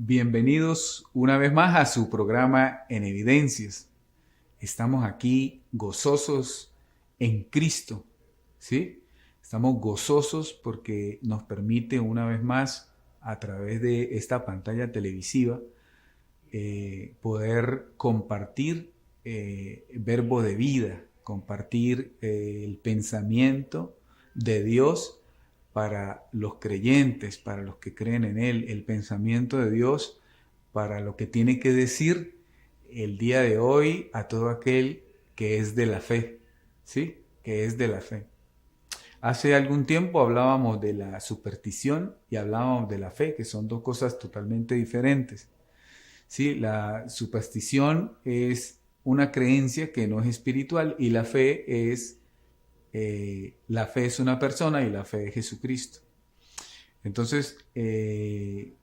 Bienvenidos una vez más a su programa En Evidencias. Estamos aquí gozosos en Cristo, ¿sí? Estamos gozosos porque nos permite una vez más, a través de esta pantalla televisiva, poder compartir verbo de vida, compartir el pensamiento de Dios para los creyentes, para los que creen en Él, el pensamiento de Dios para lo que tiene que decir el día de hoy a todo aquel que es de la fe, ¿sí? Que es de la fe. Hace algún tiempo hablábamos de la superstición y hablábamos de la fe, que son dos cosas totalmente diferentes. ¿Sí? La superstición es una creencia que no es espiritual y la fe es una persona y la fe es Jesucristo. Entonces,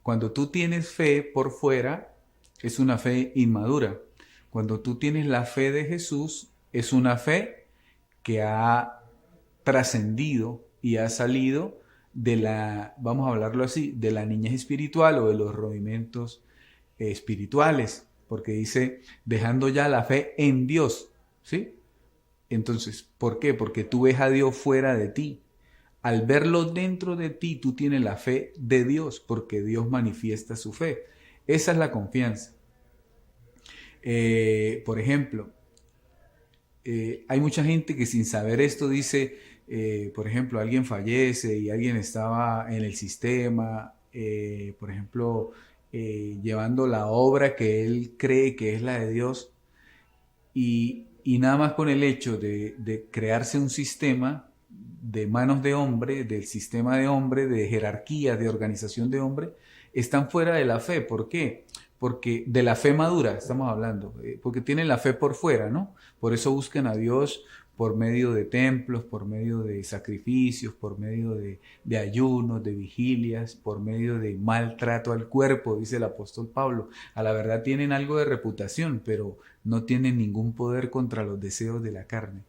cuando tú tienes fe por fuera, es una fe inmadura. Cuando tú tienes la fe de Jesús, es una fe que ha trascendido y ha salido de vamos a hablarlo así, de la niñez espiritual o de los rudimentos espirituales, porque dice, dejando ya la fe en Dios, ¿sí? Entonces, ¿por qué? Porque tú ves a Dios fuera de ti. Al verlo dentro de ti, tú tienes la fe de Dios, porque Dios manifiesta su fe. Esa es la confianza. Por ejemplo, hay mucha gente que sin saber esto dice, por ejemplo, alguien fallece y alguien estaba en el sistema, por ejemplo, llevando la obra que él cree que es la de Dios y nada más con el hecho de crearse un sistema de manos de hombre, del sistema de hombre, de jerarquía, de organización de hombre, están fuera de la fe. ¿Por qué? Porque de la fe madura estamos hablando, porque tienen la fe por fuera, ¿no? Por eso buscan a Dios por medio de templos, por medio de sacrificios, por medio de ayunos, de vigilias, por medio de maltrato al cuerpo, dice el apóstol Pablo. A la verdad tienen algo de reputación, pero no tienen ningún poder contra los deseos de la carne.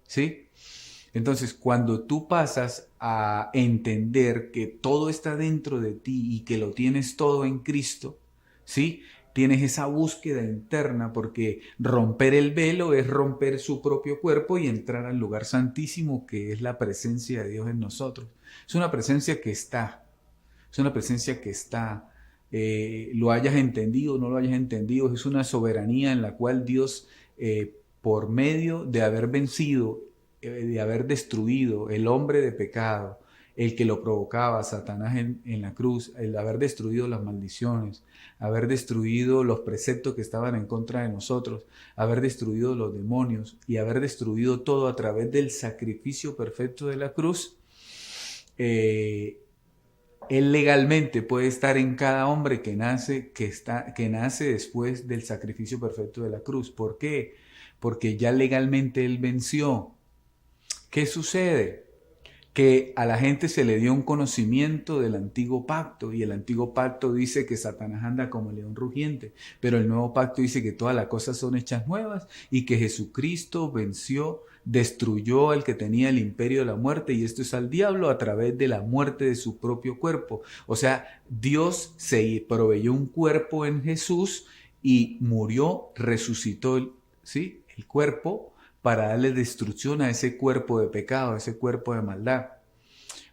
¿Sí? Entonces, cuando tú pasas a entender que todo está dentro de ti y que lo tienes todo en Cristo, ¿sí? Tienes esa búsqueda interna porque romper el velo es romper su propio cuerpo y entrar al lugar santísimo que es la presencia de Dios en nosotros. Es una presencia que está, es una presencia que está, lo hayas entendido o no lo hayas entendido, es una soberanía en la cual Dios, por medio de haber vencido, de haber destruido el hombre de pecado, el que lo provocaba, Satanás en la cruz, el haber destruido las maldiciones, haber destruido los preceptos que estaban en contra de nosotros, haber destruido los demonios y haber destruido todo a través del sacrificio perfecto de la cruz, él legalmente puede estar en cada hombre que nace después del sacrificio perfecto de la cruz. ¿Por qué? Porque ya legalmente él venció. ¿Qué sucede? Que a la gente se le dio un conocimiento del antiguo pacto y el antiguo pacto dice que Satanás anda como león rugiente, pero el nuevo pacto dice que todas las cosas son hechas nuevas y que Jesucristo venció, destruyó al que tenía el imperio de la muerte y esto es al diablo a través de la muerte de su propio cuerpo. O sea, Dios se proveyó un cuerpo en Jesús y murió, resucitó, ¿sí? El cuerpo para darle destrucción a ese cuerpo de pecado, a ese cuerpo de maldad.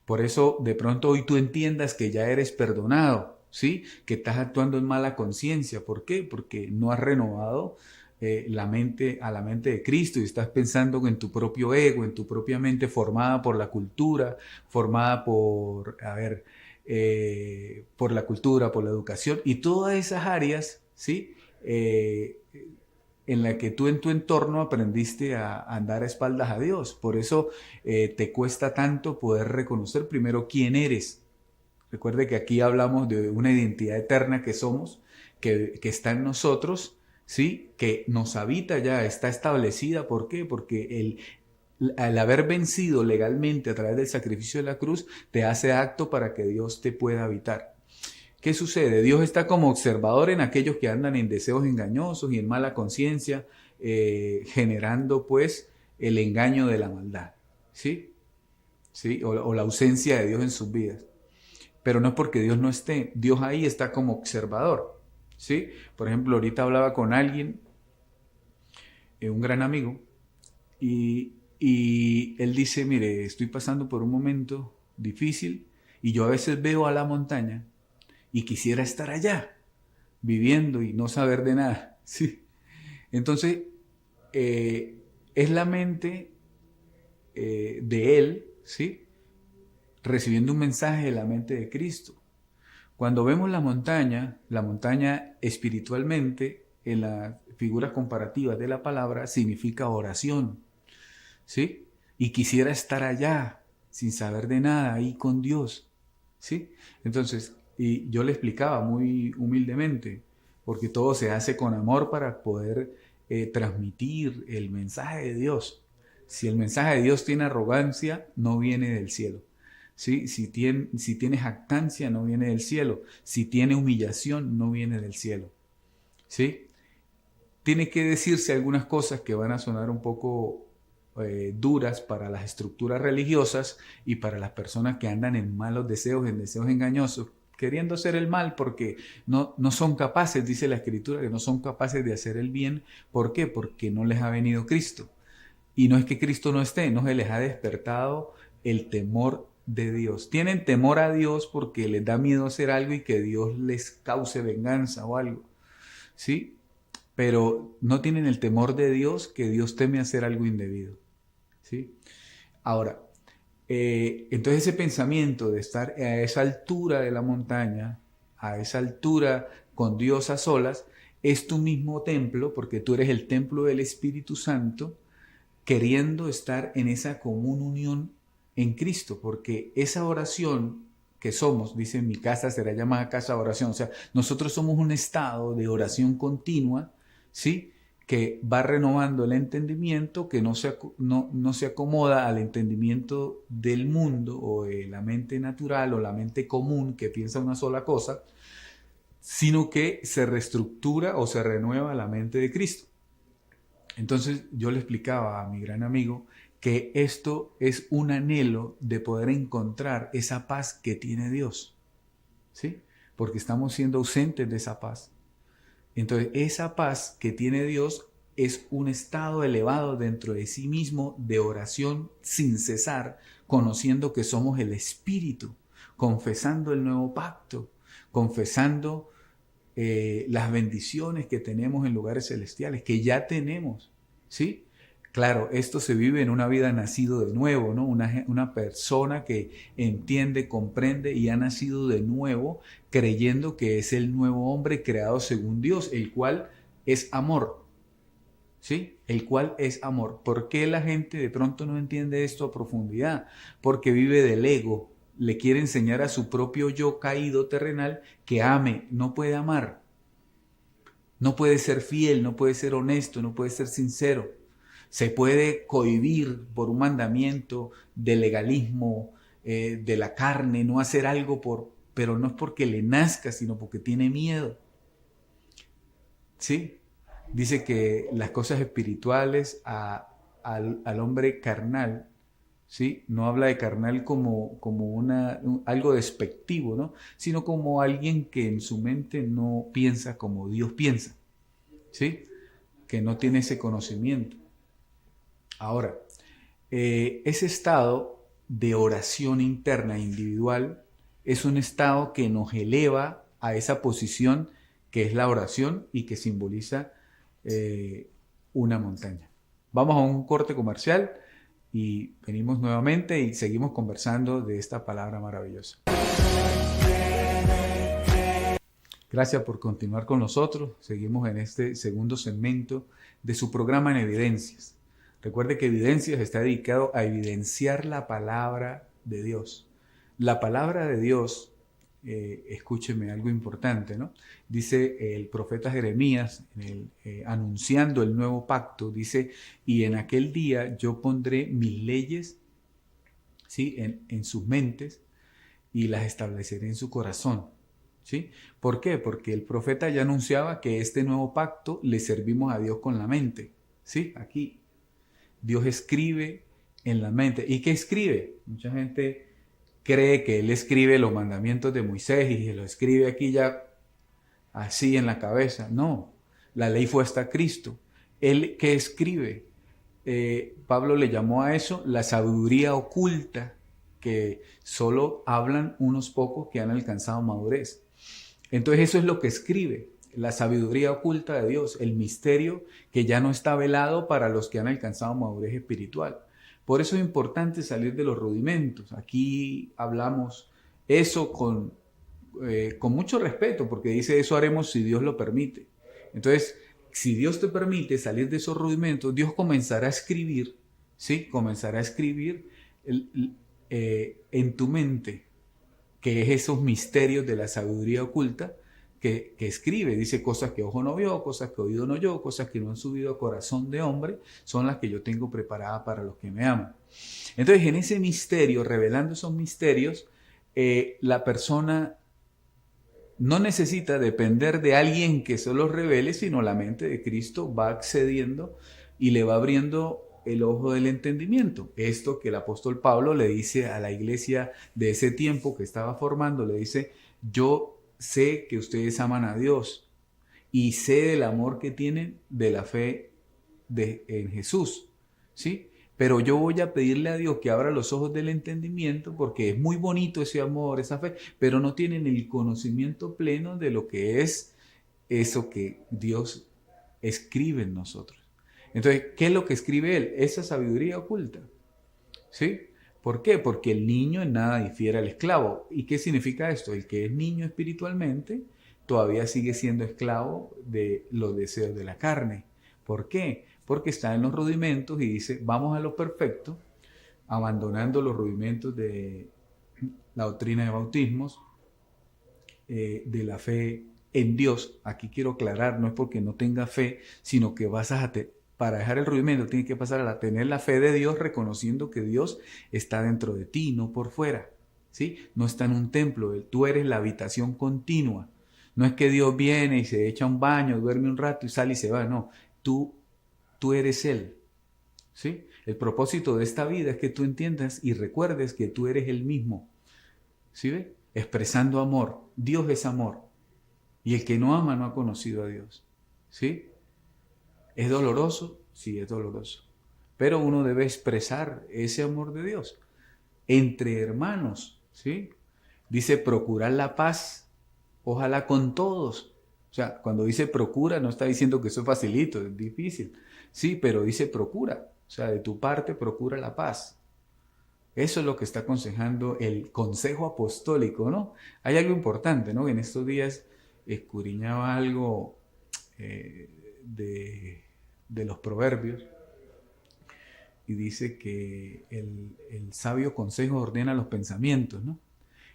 Por eso de pronto hoy tú entiendas que ya eres perdonado, ¿sí? Que estás actuando en mala conciencia. ¿Por qué? Porque no has renovado la mente a la mente de Cristo y estás pensando en tu propio ego, en tu propia mente formada por la cultura, formada por, por la cultura, por la educación y todas esas áreas, ¿sí? En la que tú en tu entorno aprendiste a andar a espaldas a Dios. Por eso te cuesta tanto poder reconocer primero quién eres. Recuerde que aquí hablamos de una identidad eterna que somos, que está en nosotros, ¿sí? Que nos habita ya, está establecida. ¿Por qué? Porque al haber vencido legalmente a través del sacrificio de la cruz, te hace acto para que Dios te pueda habitar. ¿Qué sucede? Dios está como observador en aquellos que andan en deseos engañosos y en mala conciencia, generando pues el engaño de la maldad, ¿sí? ¿Sí? O la ausencia de Dios en sus vidas. pero no es porque Dios no esté. Dios ahí está como observador, ¿sí? Por ejemplo, ahorita hablaba con alguien, un gran amigo, y él dice, mire, estoy pasando por un momento difícil y yo a veces veo a la montaña y quisiera estar allá, viviendo y no saber de nada, ¿sí? Entonces, es la mente de él, ¿sí? Recibiendo un mensaje de la mente de Cristo. Cuando vemos la montaña espiritualmente, en las figuras comparativas de la palabra, significa oración, ¿sí? Y quisiera estar allá, sin saber de nada, ahí con Dios, ¿sí? Entonces, y yo le explicaba muy humildemente, porque todo se hace con amor para poder transmitir el mensaje de Dios. Si el mensaje de Dios tiene arrogancia, no viene del cielo. ¿Sí? Si tiene jactancia, no viene del cielo. Si tiene humillación, no viene del cielo. ¿Sí? Tiene que decirse algunas cosas que van a sonar un poco duras para las estructuras religiosas y para las personas que andan en malos deseos, en deseos engañosos, queriendo hacer el mal porque no son capaces, dice la Escritura, que no son capaces de hacer el bien. ¿Por qué? Porque no les ha venido Cristo. Y no es que Cristo no esté, no se les ha despertado el temor de Dios. Tienen temor a Dios porque les da miedo hacer algo y que Dios les cause venganza o algo, ¿sí? Pero no tienen el temor de Dios, que Dios teme hacer algo indebido, ¿sí? Ahora, entonces ese pensamiento de estar a esa altura de la montaña, a esa altura con Dios a solas, es tu mismo templo, porque tú eres el templo del Espíritu Santo, queriendo estar en esa común unión en Cristo, porque esa oración que somos, dice, mi casa será llamada casa de oración, o sea, nosotros somos un estado de oración continua, ¿sí? Que va renovando el entendimiento, que no se acomoda al entendimiento del mundo o de la mente natural o la mente común que piensa una sola cosa, sino que se reestructura o se renueva la mente de Cristo. Entonces yo le explicaba a mi gran amigo que esto es un anhelo de poder encontrar esa paz que tiene Dios, ¿sí? Porque estamos siendo ausentes de esa paz. Entonces esa paz que tiene Dios es un estado elevado dentro de sí mismo de oración sin cesar, conociendo que somos el Espíritu, confesando el nuevo pacto, confesando las bendiciones que tenemos en lugares celestiales, que ya tenemos, ¿sí? Claro, esto se vive en una vida nacido de nuevo, ¿no? Una persona que entiende, comprende y ha nacido de nuevo, creyendo que es el nuevo hombre creado según Dios, el cual es amor, ¿sí? El cual es amor. ¿Por qué la gente de pronto no entiende esto a profundidad? Porque vive del ego, le quiere enseñar a su propio yo caído terrenal que ame, no puede amar, no puede ser fiel, no puede ser honesto, no puede ser sincero. Se puede cohibir por un mandamiento de legalismo, de la carne, no hacer algo pero no es porque le nazca, sino porque tiene miedo. ¿Sí? Dice que las cosas espirituales al hombre carnal, ¿sí? No habla de carnal como algo despectivo, ¿no? Sino como alguien que en su mente no piensa como Dios piensa, ¿sí? Que no tiene ese conocimiento. Ahora, ese estado de oración interna individual es un estado que nos eleva a esa posición que es la oración y que simboliza una montaña. Vamos a un corte comercial y venimos nuevamente y seguimos conversando de esta palabra maravillosa. Gracias por continuar con nosotros. Seguimos en este segundo segmento de su programa en Evidencias. Recuerde que Evidencias está dedicado a evidenciar la palabra de Dios. La palabra de Dios, escúcheme algo importante, ¿no? Dice el profeta Jeremías, anunciando el nuevo pacto, dice, y en aquel día yo pondré mis leyes, ¿sí? en sus mentes y las estableceré en su corazón. ¿Sí? ¿Por qué? Porque el profeta ya anunciaba que este nuevo pacto le servimos a Dios con la mente. ¿Sí? Aquí Dios escribe en la mente. ¿Y qué escribe? Mucha gente cree que él escribe los mandamientos de Moisés y se lo escribe aquí ya así en la cabeza. No, la ley fue hasta Cristo. ¿Él qué escribe? Pablo le llamó a eso la sabiduría oculta, que solo hablan unos pocos que han alcanzado madurez. Entonces eso es lo que escribe, la sabiduría oculta de Dios, el misterio que ya no está velado para los que han alcanzado madurez espiritual. Por eso es importante salir de los rudimentos. Aquí hablamos eso con mucho respeto, porque dice eso haremos si Dios lo permite. Entonces, si Dios te permite salir de esos rudimentos, Dios comenzará a escribir, ¿sí? Comenzará a escribir en tu mente, que es esos misterios de la sabiduría oculta que escribe. Dice cosas que ojo no vio, cosas que oído no oyó, cosas que no han subido a corazón de hombre, son las que yo tengo preparadas para los que me aman. Entonces, en ese misterio, revelando esos misterios, la persona no necesita depender de alguien que se los revele, sino la mente de Cristo va accediendo y le va abriendo el ojo del entendimiento. Esto que el apóstol Pablo le dice a la iglesia de ese tiempo que estaba formando, le dice, yo sé que ustedes aman a Dios y sé del amor que tienen de la fe en Jesús, ¿sí? Pero yo voy a pedirle a Dios que abra los ojos del entendimiento, porque es muy bonito ese amor, esa fe, pero no tienen el conocimiento pleno de lo que es eso que Dios escribe en nosotros. Entonces, ¿qué es lo que escribe Él? Esa sabiduría oculta, ¿sí? ¿Por qué? Porque el niño en nada difiere al esclavo. ¿Y qué significa esto? El que es niño espiritualmente todavía sigue siendo esclavo de los deseos de la carne. ¿Por qué? Porque está en los rudimentos y dice, vamos a lo perfecto, abandonando los rudimentos de la doctrina de bautismos, de la fe en Dios. Aquí quiero aclarar, no es porque no tenga fe, sino que para dejar el rudimento tienes que pasar a tener la fe de Dios, reconociendo que Dios está dentro de ti, no por fuera, ¿sí? No está en un templo, tú eres la habitación continua. No es que Dios viene y se echa un baño, duerme un rato y sale y se va, no. Tú eres Él, ¿sí? El propósito de esta vida es que tú entiendas y recuerdes que tú eres el mismo, ¿sí ve? Expresando amor. Dios es amor. Y el que no ama no ha conocido a Dios, ¿sí? ¿Es doloroso? Sí, es doloroso. Pero uno debe expresar ese amor de Dios entre hermanos, ¿sí? Dice procurar la paz, ojalá con todos. O sea, cuando dice procura, no está diciendo que eso es facilito, es difícil. Sí, pero dice procura. O sea, de tu parte procura la paz. Eso es lo que está aconsejando el consejo apostólico, ¿no? Hay algo importante, ¿no? En estos días escudriñaba algo de los proverbios y dice que el sabio consejo ordena los pensamientos, ¿no?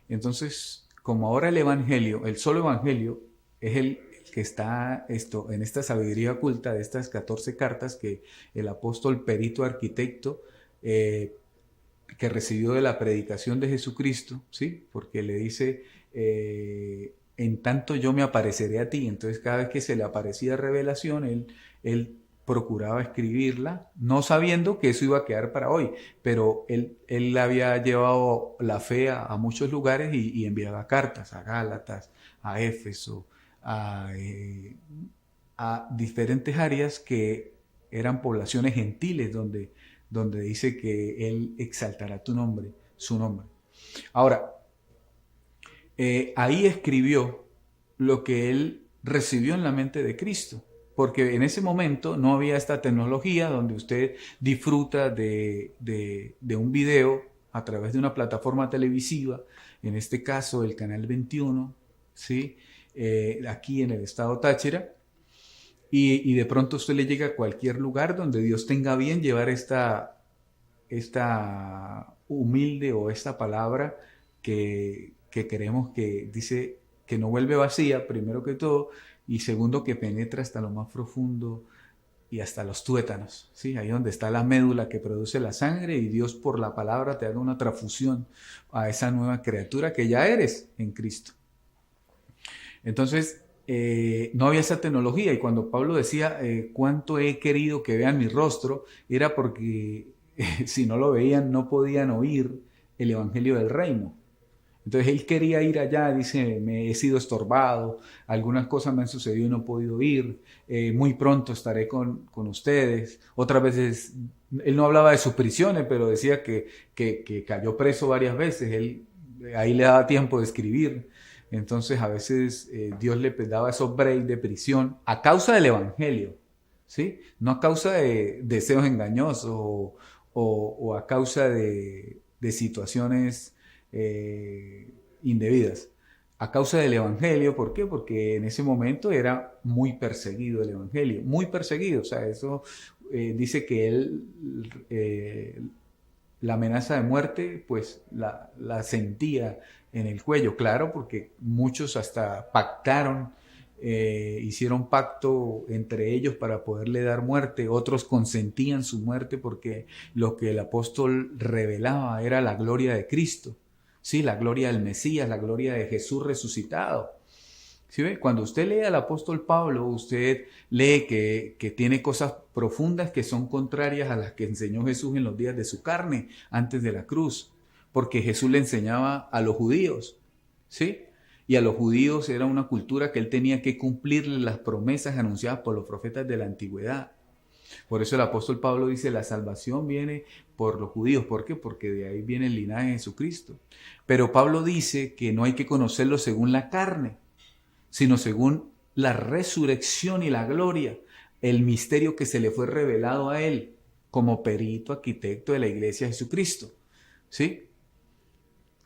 Entonces, como ahora el evangelio, el solo evangelio, es el que está en esta sabiduría oculta de estas 14 cartas que el apóstol perito arquitecto que recibió de la predicación de Jesucristo, ¿sí? Porque le dice, en tanto yo me apareceré a ti. Entonces cada vez que se le aparecía revelación, él procuraba escribirla, no sabiendo que eso iba a quedar para hoy, pero él había llevado la fe a muchos lugares y enviaba cartas a Gálatas, a Éfeso, a diferentes áreas que eran poblaciones gentiles donde dice que Él exaltará tu nombre, su nombre. Ahora, ahí escribió lo que Él recibió en la mente de Cristo, porque en ese momento no había esta tecnología donde usted disfruta de un video a través de una plataforma televisiva, en este caso el Canal 21, ¿sí? Aquí en el estado Táchira, y de pronto usted le llega a cualquier lugar donde Dios tenga bien llevar esta humilde o esta palabra que queremos, que dice que no vuelve vacía, primero que todo, y segundo que penetra hasta lo más profundo y hasta los tuétanos, ¿sí? Ahí donde está la médula que produce la sangre, y Dios por la palabra te haga una transfusión a esa nueva criatura que ya eres en Cristo. Entonces, no había esa tecnología, y cuando Pablo decía cuánto he querido que vean mi rostro, era porque si no lo veían no podían oír el evangelio del reino. Entonces él quería ir allá, dice, me he sido estorbado, algunas cosas me han sucedido y no he podido ir, muy pronto estaré con ustedes. Otras veces, él no hablaba de sus prisiones, pero decía que cayó preso varias veces, él ahí le daba tiempo de escribir. Entonces a veces Dios le daba esos breaks de prisión a causa del Evangelio, ¿sí? No a causa de deseos engañosos o a causa de situaciones indebidas. A causa del Evangelio, ¿por qué? Porque en ese momento era muy perseguido el Evangelio, muy perseguido. O sea, eso dice que él, la amenaza de muerte, pues la sentía en el cuello, claro, porque muchos hasta pactaron, hicieron pacto entre ellos para poderle dar muerte, otros consentían su muerte porque lo que el apóstol revelaba era la gloria de Cristo, sí, la gloria del Mesías, la gloria de Jesús resucitado. ¿Sí ve? Cuando usted lee al apóstol Pablo, usted lee que tiene cosas profundas que son contrarias a las que enseñó Jesús en los días de su carne, antes de la cruz, porque Jesús le enseñaba a los judíos, ¿sí? Y a los judíos era una cultura que él tenía que cumplirle las promesas anunciadas por los profetas de la antigüedad. Por eso el apóstol Pablo dice, la salvación viene por los judíos. ¿Por qué? Porque de ahí viene el linaje de Jesucristo. Pero Pablo dice que no hay que conocerlo según la carne, sino según la resurrección y la gloria, el misterio que se le fue revelado a él como perito arquitecto de la iglesia de Jesucristo. ¿Sí?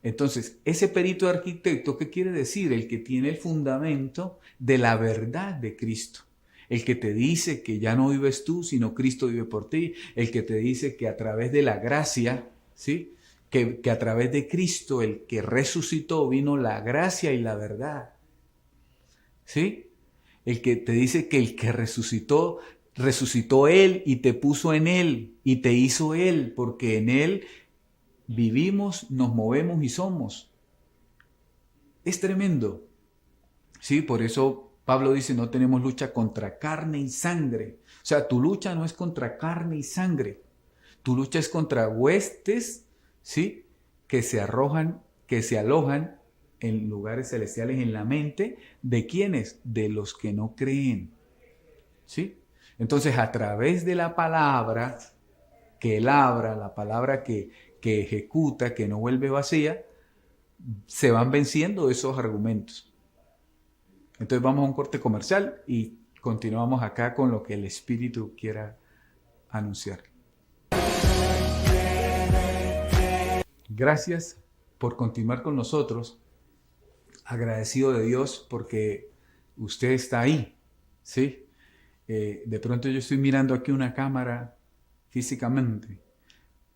Entonces, ese perito arquitecto, ¿qué quiere decir? El que tiene el fundamento de la verdad de Cristo. El que te dice que ya no vives tú, sino Cristo vive por ti. El que te dice que a través de la gracia, ¿sí? Que a través de Cristo, el que resucitó, vino la gracia y la verdad. ¿Sí? El que te dice que el que resucitó, resucitó Él y te puso en Él y te hizo Él, porque en Él vivimos, nos movemos y somos. Es tremendo. Sí, por eso Pablo dice, no tenemos lucha contra carne y sangre. O sea, tu lucha no es contra carne y sangre. Tu lucha es contra huestes, ¿sí? Que se arrojan, que se alojan en lugares celestiales en la mente. ¿De quiénes? De los que no creen. ¿Sí? Entonces, a través de la palabra que labra, la palabra que ejecuta, que no vuelve vacía, se van venciendo esos argumentos. Entonces vamos a un corte comercial y continuamos acá con lo que el Espíritu quiera anunciar. Gracias por continuar con nosotros. Agradecido de Dios porque usted está ahí, ¿sí? De pronto yo estoy mirando aquí una cámara físicamente,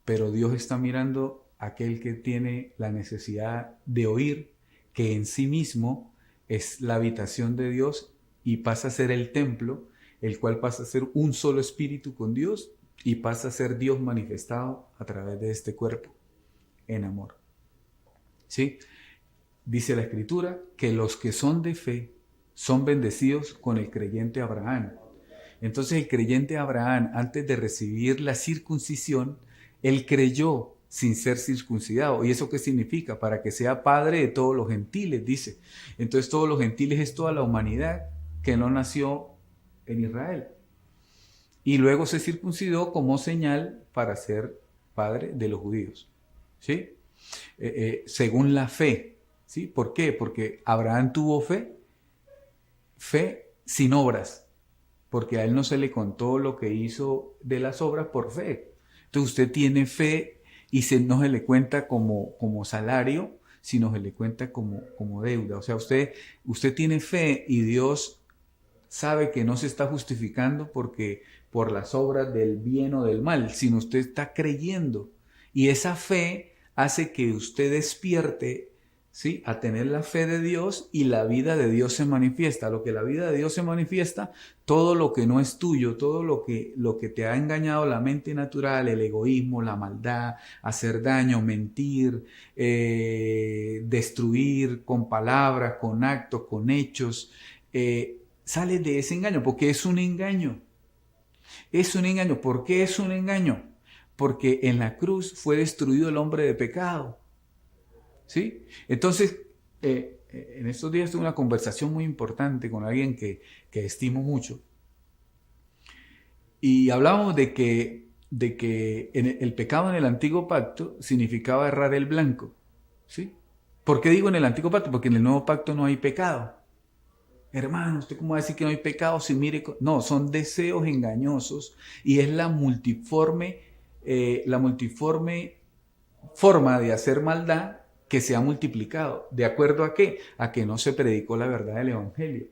pero Dios está mirando a aquel que tiene la necesidad de oír, que en sí mismo es la habitación de Dios y pasa a ser el templo, el cual pasa a ser un solo espíritu con Dios y pasa a ser Dios manifestado a través de este cuerpo en amor. ¿Sí? Dice la Escritura que los que son de fe son bendecidos con el creyente Abraham. Entonces el creyente Abraham, antes de recibir la circuncisión, él creyó sin ser circuncidado. ¿Y eso qué significa? Para que sea padre de todos los gentiles, dice. Entonces todos los gentiles es toda la humanidad que no nació en Israel. Y luego se circuncidó como señal para ser padre de los judíos. ¿Sí? Según la fe. ¿Sí? ¿Por qué? Porque Abraham tuvo fe sin obras, porque a él no se le contó lo que hizo de las obras por fe. Entonces usted tiene fe y no se le cuenta como salario, sino se le cuenta como deuda. O sea, usted tiene fe y Dios sabe que no se está justificando porque por las obras del bien o del mal, sino usted está creyendo. Y esa fe hace que usted despierte, ¿sí?, a tener la fe de Dios y la vida de Dios se manifiesta. Lo que la vida de Dios se manifiesta, todo lo que no es tuyo, todo lo que te ha engañado la mente natural, el egoísmo, la maldad, hacer daño, mentir, destruir con palabras, con actos, con hechos, sale de ese engaño, porque es un engaño. Es un engaño. ¿Por qué es un engaño? Porque en la cruz fue destruido el hombre de pecado. ¿sí? Entonces, en estos días tuve una conversación muy importante con alguien que estimo mucho y hablábamos de que el pecado en el antiguo pacto significaba errar el blanco, ¿sí? ¿Por qué digo en el antiguo pacto? Porque en el nuevo pacto no hay pecado. Hermano, ¿usted cómo va a decir que no hay pecado si mire? No, son deseos engañosos y es la multiforme forma de hacer maldad que se ha multiplicado. ¿De acuerdo a qué? A que no se predicó la verdad del Evangelio.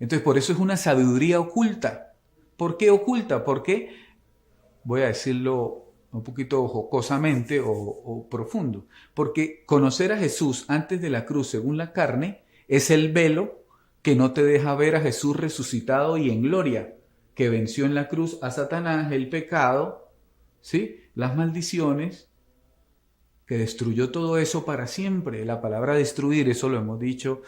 Entonces, por eso es una sabiduría oculta. ¿Por qué oculta? Porque, voy a decirlo un poquito jocosamente o profundo, porque conocer a Jesús antes de la cruz según la carne es el velo que no te deja ver a Jesús resucitado y en gloria, que venció en la cruz a Satanás, el pecado, ¿sí? Las maldiciones, que destruyó todo eso para siempre. La palabra destruir, eso lo hemos dicho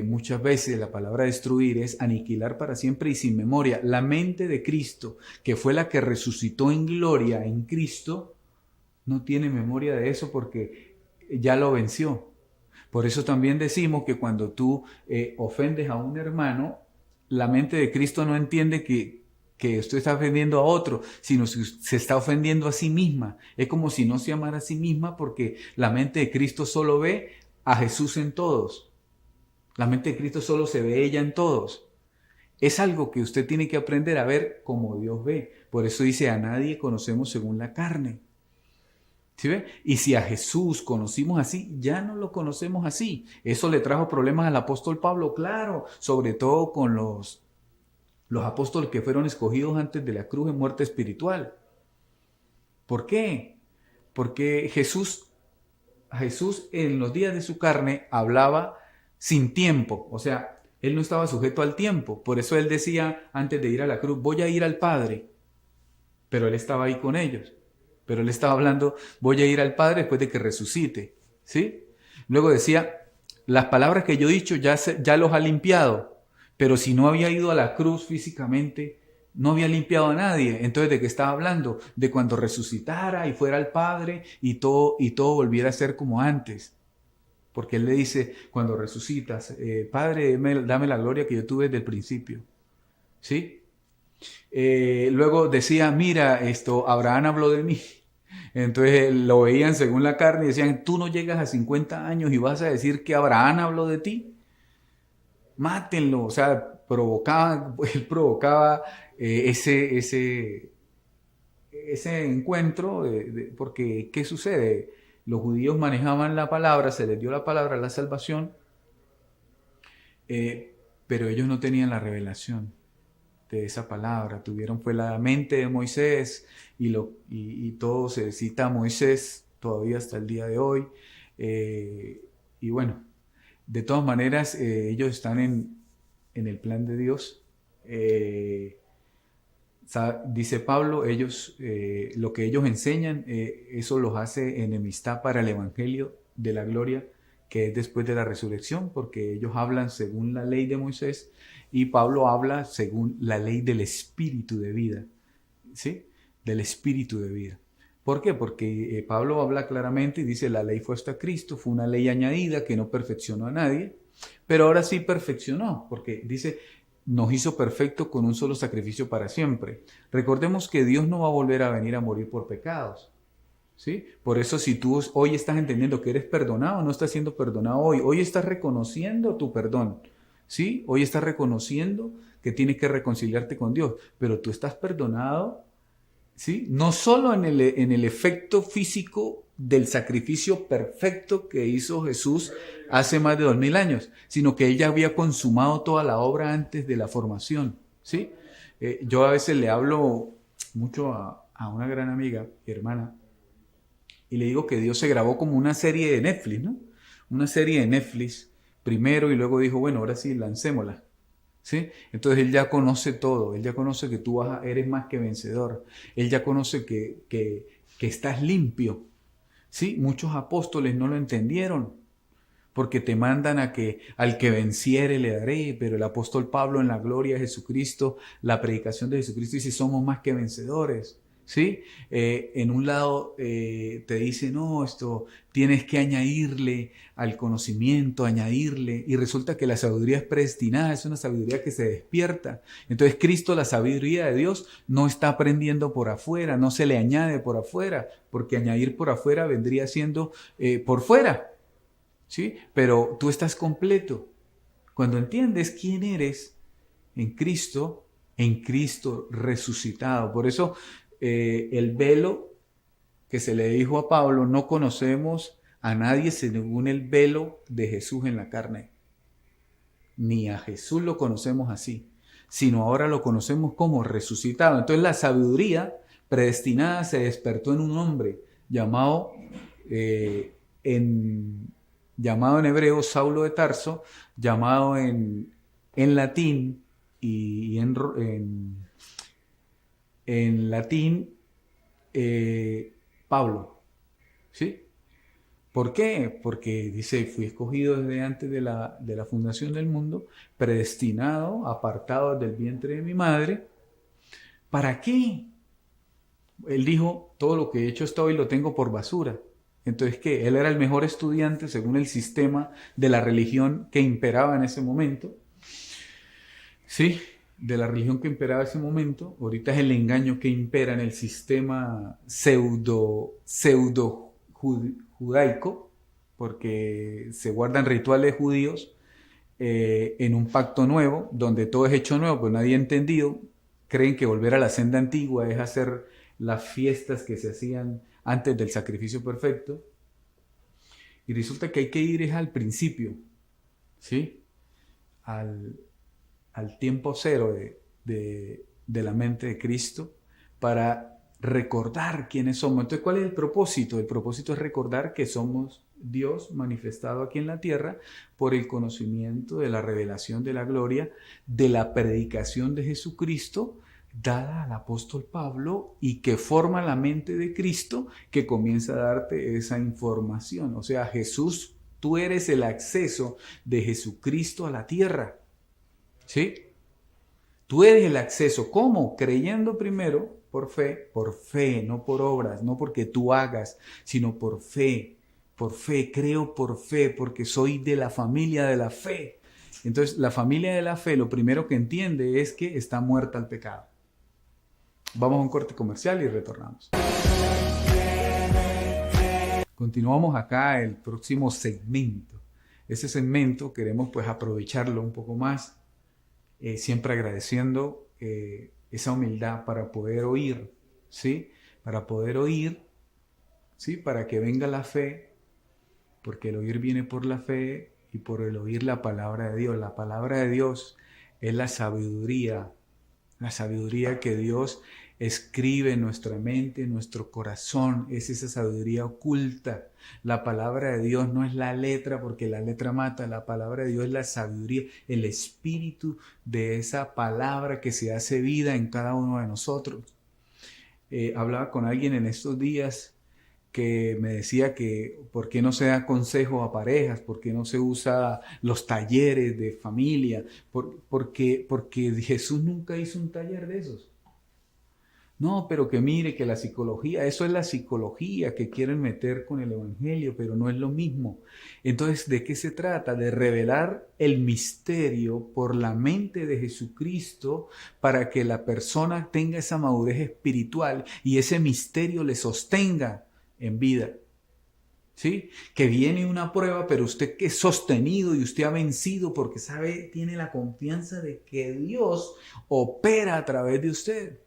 muchas veces, la palabra destruir es aniquilar para siempre y sin memoria. La mente de Cristo, que fue la que resucitó en gloria en Cristo, no tiene memoria de eso porque ya lo venció. Por eso también decimos que cuando tú ofendes a un hermano, la mente de Cristo no entiende que usted está ofendiendo a otro, sino que se está ofendiendo a sí misma. Es como si no se amara a sí misma porque la mente de Cristo solo ve a Jesús en todos. La mente de Cristo solo se ve ella en todos. Es algo que usted tiene que aprender a ver como Dios ve. Por eso dice, a nadie conocemos según la carne. ¿Sí ve? Y si a Jesús conocimos así, ya no lo conocemos así. Eso le trajo problemas al apóstol Pablo, claro, sobre todo con los apóstoles que fueron escogidos antes de la cruz en muerte espiritual. ¿Por qué? Porque Jesús en los días de su carne hablaba sin tiempo, o sea, él no estaba sujeto al tiempo. Por eso él decía antes de ir a la cruz, voy a ir al Padre, pero él estaba ahí con ellos. Pero él estaba hablando, voy a ir al Padre después de que resucite, ¿sí? Luego decía, las palabras que yo he dicho ya los ha limpiado, pero si no había ido a la cruz físicamente, no había limpiado a nadie. Entonces, ¿de qué estaba hablando? De cuando resucitara y fuera al Padre y todo volviera a ser como antes. Porque él le dice, cuando resucitas, Padre, dame la gloria que yo tuve desde el principio, ¿sí? Luego decía, mira, Abraham habló de mí. Entonces lo veían según la carne y decían, tú no llegas a 50 años y vas a decir que Abraham habló de ti. Mátenlo. O sea, él provocaba ese encuentro, porque ¿qué sucede? Los judíos manejaban la palabra, se les dio la palabra, la salvación, pero ellos no tenían la revelación de esa palabra. Fue la mente de Moisés y todo se cita a Moisés todavía hasta el día de hoy. Y bueno, de todas maneras, ellos están en el plan de Dios. Dice Pablo, lo que ellos enseñan, eso los hace enemistad para el evangelio de la gloria que es después de la resurrección, porque ellos hablan según la ley de Moisés y Pablo habla según la ley del espíritu de vida, ¿sí? Del espíritu de vida. ¿Por qué? Porque Pablo habla claramente y dice, la ley fue hasta Cristo, fue una ley añadida que no perfeccionó a nadie, pero ahora sí perfeccionó, porque dice, nos hizo perfecto con un solo sacrificio para siempre. Recordemos que Dios no va a volver a venir a morir por pecados, ¿sí? Por eso si tú hoy estás entendiendo que eres perdonado, no estás siendo perdonado hoy estás reconociendo tu perdón, ¿sí? Hoy estás reconociendo que tienes que reconciliarte con Dios, pero tú estás perdonado, ¿sí? No solo en el efecto físico del sacrificio perfecto que hizo Jesús hace más de 2000 años, sino que Él ya había consumado toda la obra antes de la formación, ¿sí? Yo a veces le hablo mucho a una gran amiga y hermana y le digo que Dios se grabó como una serie de Netflix, ¿no? Una serie de Netflix primero y luego dijo, bueno, ahora sí, lancémosla. ¿Sí? Entonces Él ya conoce todo, Él ya conoce que tú eres más que vencedor, Él ya conoce que estás limpio. ¿Sí? Muchos apóstoles no lo entendieron, porque te mandan a que al que venciere le daré, pero el apóstol Pablo en la gloria de Jesucristo, la predicación de Jesucristo dice, somos más que vencedores. ¿sí? En un lado te dice, no, esto tienes que añadirle al conocimiento, añadirle, y resulta que la sabiduría es predestinada, es una sabiduría que se despierta. Entonces Cristo, la sabiduría de Dios, no está aprendiendo por afuera, no se le añade por afuera, porque añadir por afuera vendría siendo por fuera, ¿sí? Pero tú estás completo. Cuando entiendes quién eres en Cristo resucitado. Por eso el velo que se le dijo a Pablo, no conocemos a nadie según el velo de Jesús en la carne. Ni a Jesús lo conocemos así, sino ahora lo conocemos como resucitado. Entonces la sabiduría predestinada se despertó en un hombre llamado, llamado en hebreo Saulo de Tarso, llamado en latín y en latín Pablo, ¿sí? ¿Por qué? Porque dice, fui escogido desde antes de la fundación del mundo, predestinado, apartado del vientre de mi madre. ¿Para qué? Él dijo, todo lo que he hecho hasta hoy lo tengo por basura. Entonces, ¿qué? Él era el mejor estudiante según el sistema de la religión que imperaba en ese momento. Sí, de la religión que imperaba en ese momento. Ahorita es el engaño que impera en el sistema pseudo judaico, porque se guardan rituales judíos en un pacto nuevo, donde todo es hecho nuevo, pues nadie ha entendido. Creen que volver a la senda antigua es hacer las fiestas que se hacían antes del sacrificio perfecto. Y resulta que hay que ir es al principio, ¿sí? Al tiempo cero de la mente de Cristo para recordar quiénes somos. Entonces, ¿cuál es el propósito? El propósito es recordar que somos Dios manifestado aquí en la tierra por el conocimiento de la revelación de la gloria, de la predicación de Jesucristo dada al apóstol Pablo y que forma la mente de Cristo que comienza a darte esa información. O sea, Jesús, tú eres el acceso de Jesucristo a la tierra. ¿Sí? Tú eres el acceso. ¿Cómo? Creyendo primero por fe, no por obras, no porque tú hagas, sino por fe, creo por fe, porque soy de la familia de la fe. Entonces, la familia de la fe, lo primero que entiende es que está muerta al pecado. Vamos a un corte comercial y retornamos. Continuamos acá el próximo segmento. Ese segmento queremos pues aprovecharlo un poco más, siempre agradeciendo esa humildad para poder oír, ¿sí? Para poder oír, ¿sí? Para que venga la fe, porque el oír viene por la fe y por el oír la palabra de Dios. La palabra de Dios es la sabiduría que Dios escribe en nuestra mente, en nuestro corazón, es esa sabiduría oculta. La palabra de Dios no es la letra, porque la letra mata, la palabra de Dios es la sabiduría, el espíritu de esa palabra que se hace vida en cada uno de nosotros. Hablaba con alguien en estos días que me decía que por qué no se da consejo a parejas, por qué no se usa los talleres de familia, porque Jesús nunca hizo un taller de esos. No, pero que mire que la psicología, eso es la psicología que quieren meter con el evangelio, pero no es lo mismo. Entonces, ¿de qué se trata? De revelar el misterio por la mente de Jesucristo para que la persona tenga esa madurez espiritual y ese misterio le sostenga en vida. ¿Sí? Que viene una prueba, pero usted que es sostenido y usted ha vencido porque sabe, tiene la confianza de que Dios opera a través de usted.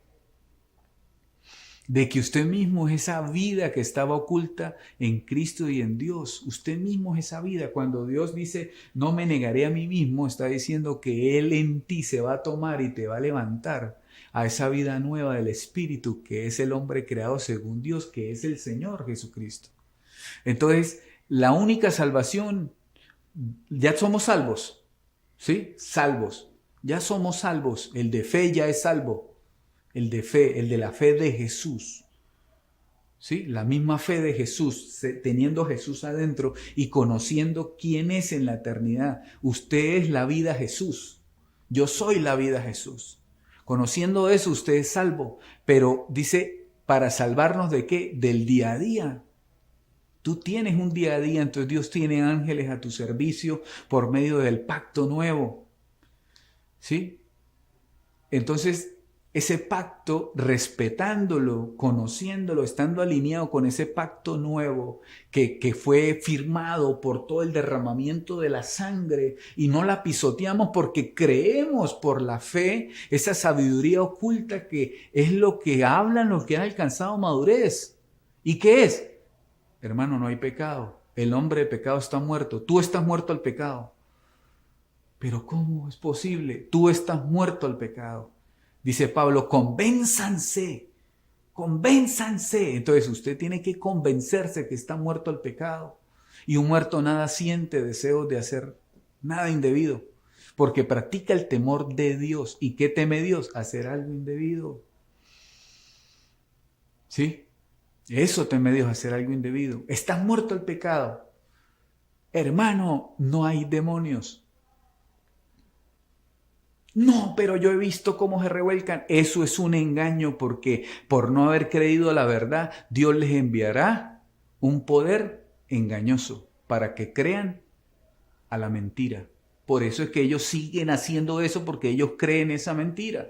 De que usted mismo es esa vida que estaba oculta en Cristo y en Dios. Usted mismo es esa vida. Cuando Dios dice, no me negaré a mí mismo, está diciendo que Él en ti se va a tomar y te va a levantar a esa vida nueva del Espíritu, que es el hombre creado según Dios, que es el Señor Jesucristo. Entonces, la única salvación, ya somos salvos, ¿sí? Salvos. Ya somos salvos. El de fe ya es salvo. El de fe, el de la fe de Jesús. ¿Sí? La misma fe de Jesús, teniendo Jesús adentro y conociendo quién es en la eternidad. Usted es la vida Jesús. Yo soy la vida Jesús. Conociendo eso, usted es salvo. Pero dice, ¿Para salvarnos de qué? Del día a día. Tú tienes un día a día, entonces Dios tiene ángeles a tu servicio por medio del pacto nuevo. ¿Sí? Entonces, ese pacto, respetándolo, conociéndolo, estando alineado con ese pacto nuevo que fue firmado por todo el derramamiento de la sangre y no la pisoteamos porque creemos por la fe, esa sabiduría oculta que es lo que hablan los que han alcanzado madurez. ¿Y qué es? Hermano, no hay pecado. El hombre de pecado está muerto. Tú estás muerto al pecado. Pero ¿cómo es posible? Tú estás muerto al pecado. Dice Pablo, convénzanse, convénzanse. Entonces usted tiene que convencerse que está muerto al pecado. Y un muerto nada siente deseos de hacer nada indebido, porque practica el temor de Dios. ¿Y qué teme Dios? Hacer algo indebido. ¿Sí? Eso teme Dios, hacer algo indebido. Estás muerto al pecado. Hermano, no hay demonios. No, pero yo he visto cómo se revuelcan. Eso es un engaño porque por no haber creído la verdad, Dios les enviará un poder engañoso para que crean a la mentira. Por eso es que ellos siguen haciendo eso porque ellos creen esa mentira.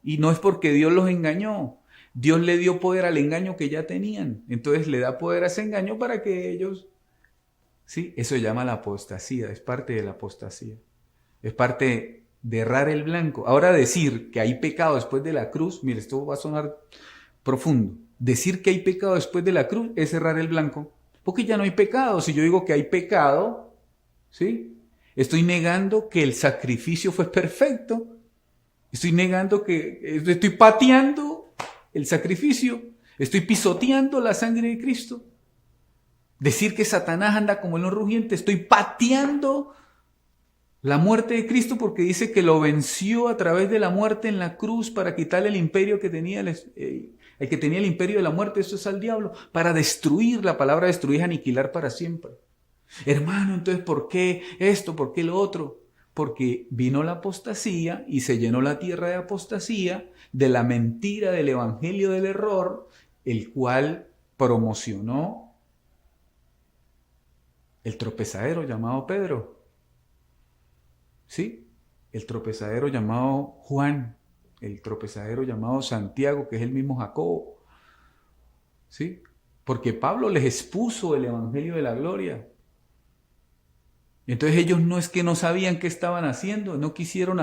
Y no es porque Dios los engañó. Dios le dio poder al engaño que ya tenían. Entonces le da poder a ese engaño para que ellos... Sí, eso se llama la apostasía, es parte de la apostasía. Es parte de errar el blanco. Ahora decir que hay pecado después de la cruz, mire, esto va a sonar profundo. Decir que hay pecado después de la cruz es errar el blanco. Porque ya no hay pecado. Si yo digo que hay pecado, ¿sí? Estoy negando que el sacrificio fue perfecto. Estoy negando estoy pateando el sacrificio. Estoy pisoteando la sangre de Cristo. Decir que Satanás anda como león rugiente. Estoy pateando la muerte de Cristo porque dice que lo venció a través de la muerte en la cruz para quitarle el imperio que tenía el que tenía el imperio de la muerte, eso es al diablo, para destruir. La palabra destruir es aniquilar para siempre. Hermano, entonces, ¿por qué esto? ¿Por qué lo otro? Porque vino la apostasía y se llenó la tierra de apostasía, de la mentira, del evangelio del error, el cual promocionó el tropezadero llamado Pedro. ¿Sí? El tropezadero llamado Juan, el tropezadero llamado Santiago, que es el mismo Jacobo. ¿Sí? Porque Pablo les expuso el evangelio de la gloria. Entonces ellos no es que no sabían qué estaban haciendo, no quisieron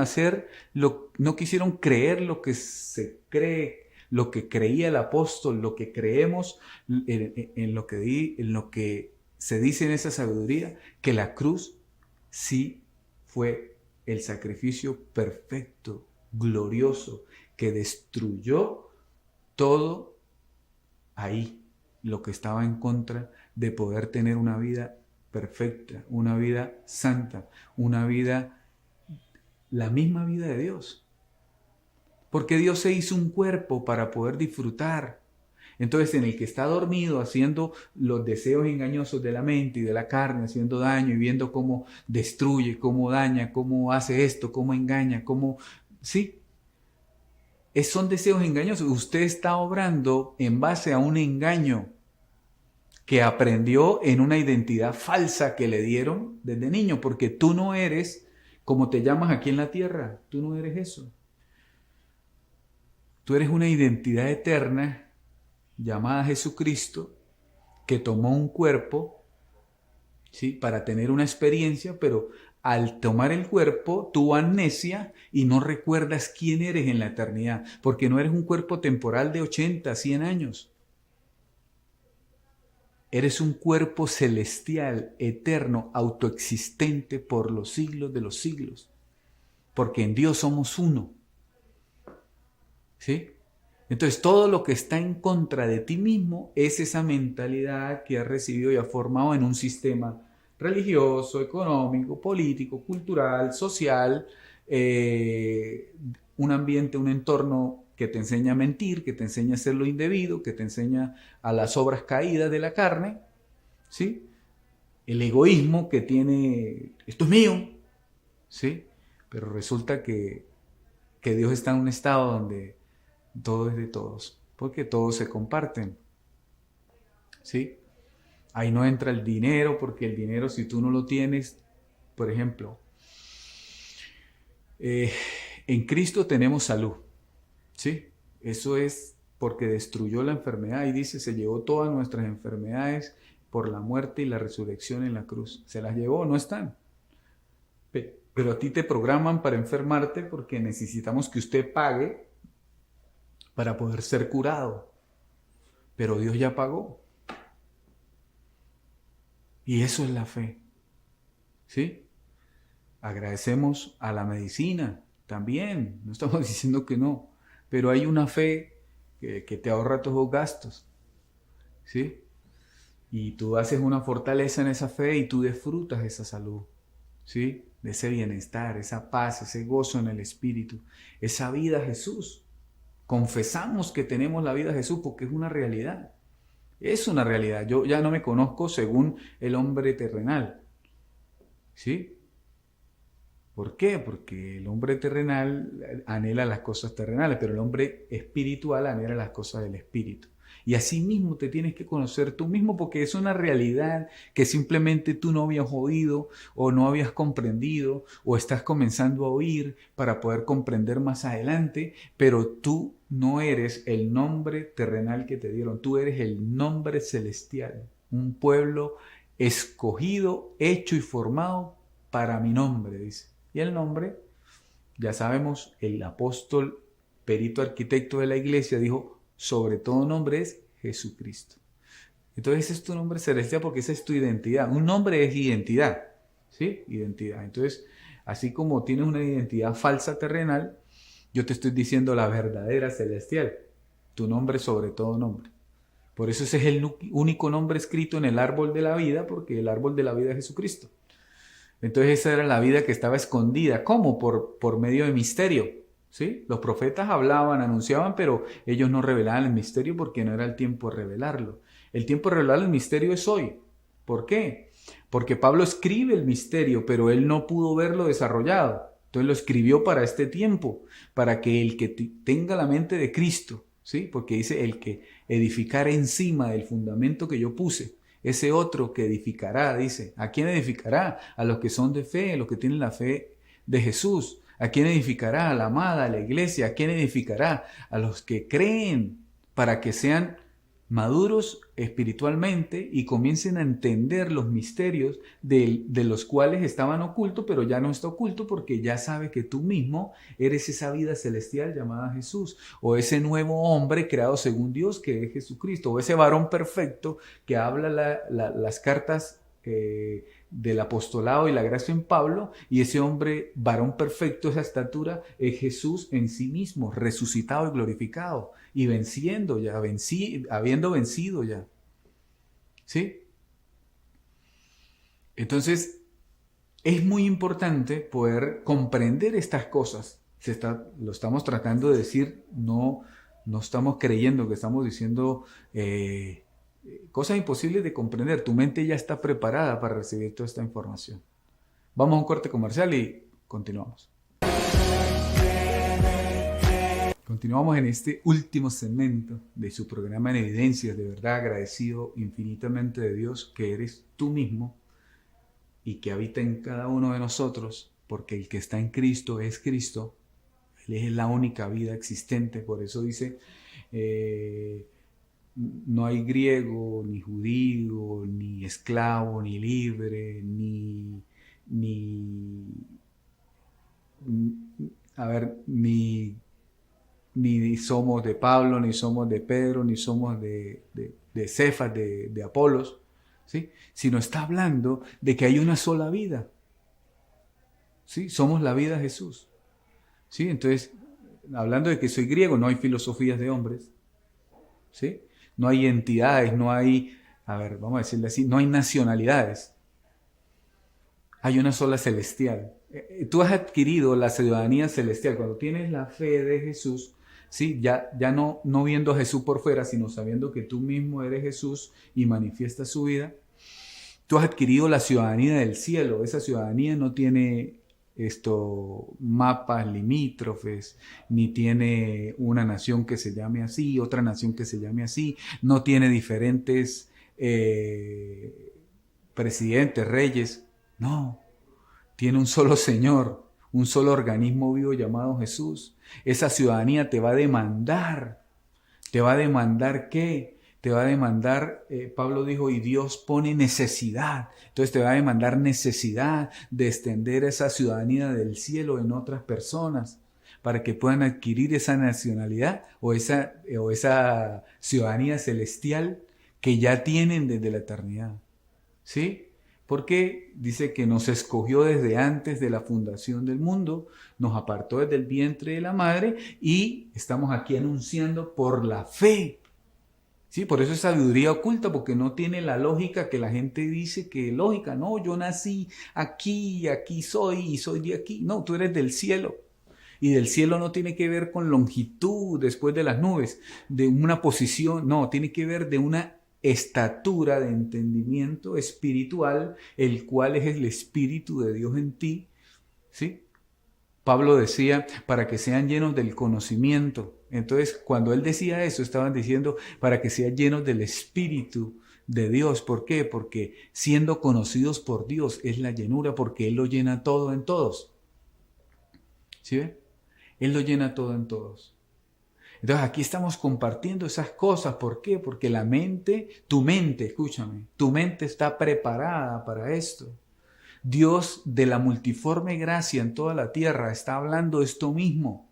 no quisieron creer lo que se cree, lo que creía el apóstol, lo que creemos en lo que se dice en esa sabiduría, que la cruz sí fue el sacrificio perfecto, glorioso, que destruyó todo ahí, lo que estaba en contra de poder tener una vida perfecta, una vida santa, una vida, la misma vida de Dios. Porque Dios se hizo un cuerpo para poder disfrutar. Entonces, en el que está dormido haciendo los deseos engañosos de la mente y de la carne, haciendo daño y viendo cómo destruye, cómo daña, cómo hace esto, cómo engaña, cómo... Sí, son deseos engañosos. Usted está obrando en base a un engaño que aprendió en una identidad falsa que le dieron desde niño, porque tú no eres como te llamas aquí en la tierra, tú no eres eso. Tú eres una identidad eterna llamada Jesucristo, que tomó un cuerpo, ¿sí?, para tener una experiencia, pero al tomar el cuerpo tuvo amnesia y no recuerdas quién eres en la eternidad, porque no eres un cuerpo temporal de 80, 100 años. Eres un cuerpo celestial, eterno, autoexistente por los siglos de los siglos. Porque en Dios somos uno. ¿Sí? Entonces todo lo que está en contra de ti mismo es esa mentalidad que has recibido y has formado en un sistema religioso, económico, político, cultural, social, un ambiente, un entorno que te enseña a mentir, que te enseña a hacer lo indebido, que te enseña a las obras caídas de la carne, ¿sí? El egoísmo que tiene, esto es mío, ¿sí? Pero resulta que Dios está en un estado donde todo es de todos. porque todos se comparten, ¿sí? Ahí no entra el dinero, porque el dinero, si tú no lo tienes, por ejemplo, en Cristo tenemos salud, ¿sí? Eso es porque destruyó la enfermedad y dice, se llevó todas nuestras enfermedades por la muerte y la resurrección en la cruz. Se las llevó, no están. Pero a ti te programan para enfermarte porque necesitamos que usted pague para poder ser curado. Pero Dios ya pagó. Y eso es la fe. ¿Sí? Agradecemos a la medicina también. No estamos diciendo que no. Pero hay una fe que te ahorra todos los gastos. ¿Sí? Y tú haces una fortaleza en esa fe y tú disfrutas esa salud. ¿Sí? De ese bienestar, esa paz, ese gozo en el espíritu. Esa vida a Jesús. Confesamos que tenemos la vida de Jesús porque es una realidad. Es una realidad. Yo ya no me conozco según el hombre terrenal. ¿Sí? ¿Por qué? Porque el hombre terrenal anhela las cosas terrenales, pero el hombre espiritual anhela las cosas del espíritu. Y así mismo te tienes que conocer tú mismo porque es una realidad que simplemente tú no habías oído o no habías comprendido o estás comenzando a oír para poder comprender más adelante, pero tú no eres el nombre terrenal que te dieron, tú eres el nombre celestial, un pueblo escogido, hecho y formado para mi nombre, dice. Y el nombre, ya sabemos, el apóstol, perito arquitecto de la iglesia, dijo, sobre todo nombre es Jesucristo. Entonces ese es tu nombre celestial porque esa es tu identidad. Un nombre es identidad, ¿sí? Identidad. Entonces, así como tienes una identidad falsa terrenal, yo te estoy diciendo la verdadera celestial. Tu nombre sobre todo nombre. Por eso ese es el único nombre escrito en el árbol de la vida, porque el árbol de la vida es Jesucristo. Entonces esa era la vida que estaba escondida. ¿Cómo? Por medio de misterio. ¿Sí? Los profetas hablaban, anunciaban, pero ellos no revelaban el misterio porque no era el tiempo de revelarlo. El tiempo de revelar el misterio es hoy. ¿Por qué? Porque Pablo escribe el misterio, pero él no pudo verlo desarrollado. Entonces lo escribió para este tiempo, para que el que tenga la mente de Cristo, ¿sí? Porque dice el que edificar encima del fundamento que yo puse. Ese otro que edificará, dice, ¿a quién edificará? A los que son de fe, a los que tienen la fe de Jesús. ¿A quién edificará? A la amada, a la iglesia. ¿A quién edificará? A los que creen para que sean maduros espiritualmente y comiencen a entender los misterios de los cuales estaban ocultos, pero ya no está oculto porque ya sabe que tú mismo eres esa vida celestial llamada Jesús, o ese nuevo hombre creado según Dios que es Jesucristo, o ese varón perfecto que habla las cartas del apostolado y la gracia en Pablo, y ese hombre varón perfecto, esa estatura, es Jesús en sí mismo, resucitado y glorificado, y venciendo ya, habiendo vencido ya. ¿Sí? Entonces, es muy importante poder comprender estas cosas. Lo estamos tratando de decir, no estamos creyendo que estamos diciendo cosas imposibles de comprender. Tu mente ya está preparada para recibir toda esta información. Vamos a un corte comercial y continuamos. Continuamos en este último segmento de su programa En Evidencias. De verdad agradecido infinitamente de Dios que eres tú mismo y que habita en cada uno de nosotros, porque el que está en Cristo es Cristo. Él es la única vida existente. Por eso dice, no hay griego, ni judío, ni esclavo, ni libre, ni somos de Pablo, ni somos de Pedro, ni somos de Cefas, de Apolos, ¿sí? Sino está hablando de que hay una sola vida, ¿sí? Somos la vida de Jesús, ¿sí? Entonces, hablando de que soy griego, no hay filosofías de hombres, ¿sí? No hay entidades, no hay, vamos a decirle así, no hay nacionalidades. Hay una sola celestial. Tú has adquirido la ciudadanía celestial cuando tienes la fe de Jesús, ¿sí? Ya no viendo a Jesús por fuera, sino sabiendo que tú mismo eres Jesús y manifiestas su vida. Tú has adquirido la ciudadanía del cielo. Esa ciudadanía no tiene mapas limítrofes, ni tiene una nación que se llame así, otra nación que se llame así, no tiene diferentes presidentes, reyes, no, tiene un solo Señor, un solo organismo vivo llamado Jesús. Esa ciudadanía ¿te va a demandar qué? Te va a demandar, Pablo dijo, y Dios pone necesidad. Entonces te va a demandar necesidad de extender esa ciudadanía del cielo en otras personas para que puedan adquirir esa nacionalidad o esa ciudadanía celestial que ya tienen desde la eternidad. ¿Sí? Porque dice que nos escogió desde antes de la fundación del mundo, nos apartó desde el vientre de la madre y estamos aquí anunciando por la fe. Sí, por eso es sabiduría oculta, porque no tiene la lógica que la gente dice que lógica. No, yo nací aquí y aquí soy y soy de aquí. No, tú eres del cielo. Y del cielo no tiene que ver con longitud después de las nubes, de una posición, no, tiene que ver de una estatura de entendimiento espiritual, el cual es el Espíritu de Dios en ti, ¿sí? Pablo decía, para que sean llenos del conocimiento. Entonces, cuando él decía eso, estaban diciendo, para que sean llenos del Espíritu de Dios. ¿Por qué? Porque siendo conocidos por Dios es la llenura, porque Él lo llena todo en todos. ¿Sí ven? Él lo llena todo en todos. Entonces aquí estamos compartiendo esas cosas. ¿Por qué? Porque la mente, tu mente, escúchame, tu mente está preparada para esto. Dios de la multiforme gracia en toda la tierra está hablando esto mismo.